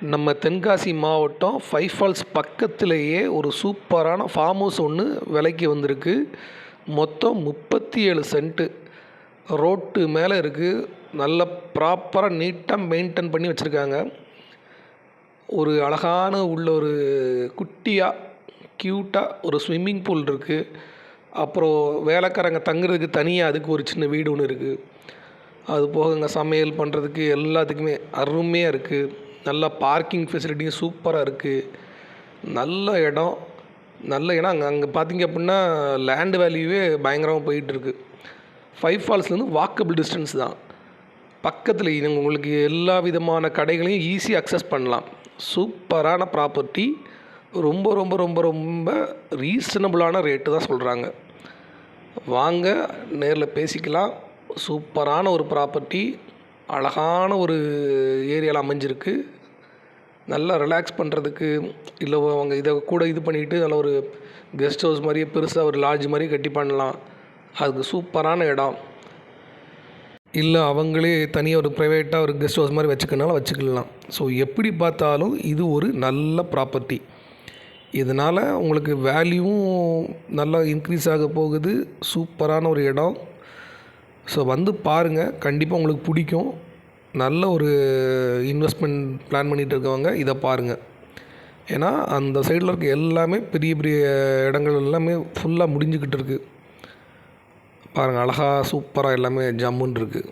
நம்ம தென்காசி மாவட்டம் five falls பக்கத்திலேயே ஒரு சூப்பரான ஃபார்ம் ஹவுஸ் ஒன்று விலைக்கு வந்திருக்கு. மொத்தம் 37 சென்ட்டு ரோட்டு மேலே இருக்குது. நல்ல ப்ராப்பராக நீட்டாக மெயின்டைன் பண்ணி வச்சுருக்காங்க. ஒரு அழகான உள்ள ஒரு குட்டியாக க்யூட்டாக ஒரு ஸ்விம்மிங் பூல் இருக்குது. அப்புறம் வேலைக்காரங்க தங்குறதுக்கு தனியாக அதுக்கு ஒரு சின்ன வீடு ஒன்று இருக்குது. அது போக இங்கே சமையல் பண்ணுறதுக்கு எல்லாத்துக்குமே அருமையாக இருக்குது. நல்லா பார்க்கிங் ஃபெசிலிட்டியும் சூப்பராக இருக்குது. நல்ல இடம். அங்கே பார்த்தீங்க அப்படின்னா லேண்ட் வேல்யூவே பயங்கரமாக போயிட்டுருக்கு. ஃபைவ் ஃபால்ஸ்லேருந்து வாக்கபிள் டிஸ்டன்ஸ் தான். பக்கத்தில் உங்களுக்கு எல்லா விதமான கடைகளையும் ஈஸியாக அக்சஸ் பண்ணலாம். சூப்பரான ப்ராப்பர்ட்டி. ரொம்ப ரொம்ப ரொம்ப ரொம்ப ரீசனபிளான ரேட்டு தான் சொல்கிறாங்க. வாங்க நேரில் பேசிக்கலாம். சூப்பரான ஒரு ப்ராப்பர்ட்டி, அழகான ஒரு ஏரியாவில் அமைஞ்சிருக்கு. நல்லா ரிலாக்ஸ் பண்ணுறதுக்கு, இல்லை அவங்க இதை கூட இது பண்ணிவிட்டு நல்ல ஒரு கெஸ்ட் ஹவுஸ் மாதிரியே பெருசாக ஒரு லாட்ஜ் மாதிரி கட்டி பண்ணலாம். அதுக்கு சூப்பரான இடம். இல்லை அவங்களே தனியாக ஒரு ப்ரைவேட்டாக ஒரு கெஸ்ட் ஹவுஸ் மாதிரி வச்சுக்கலாம். ஸோ எப்படி பார்த்தாலும் இது ஒரு நல்ல ப்ராப்பர்ட்டி. இதனால் உங்களுக்கு வேல்யூவும் நல்லா இன்க்ரீஸ் ஆக போகுது. சூப்பரான ஒரு இடம். ஸோ வந்து பாருங்கள், கண்டிப்பாக உங்களுக்கு பிடிக்கும். நல்ல ஒரு இன்வெஸ்ட்மெண்ட் பிளான் பண்ணிகிட்டு இருக்கவங்க இதை பாருங்கள். ஏன்னா அந்த சைடில் இருக்க எல்லாமே பெரிய பெரிய இடங்கள் எல்லாமே ஃபுல்லாக முடிஞ்சுக்கிட்டு இருக்குது. பாருங்கள், அழகாக சூப்பராக எல்லாமே ஜம்முன்னு இருக்குது.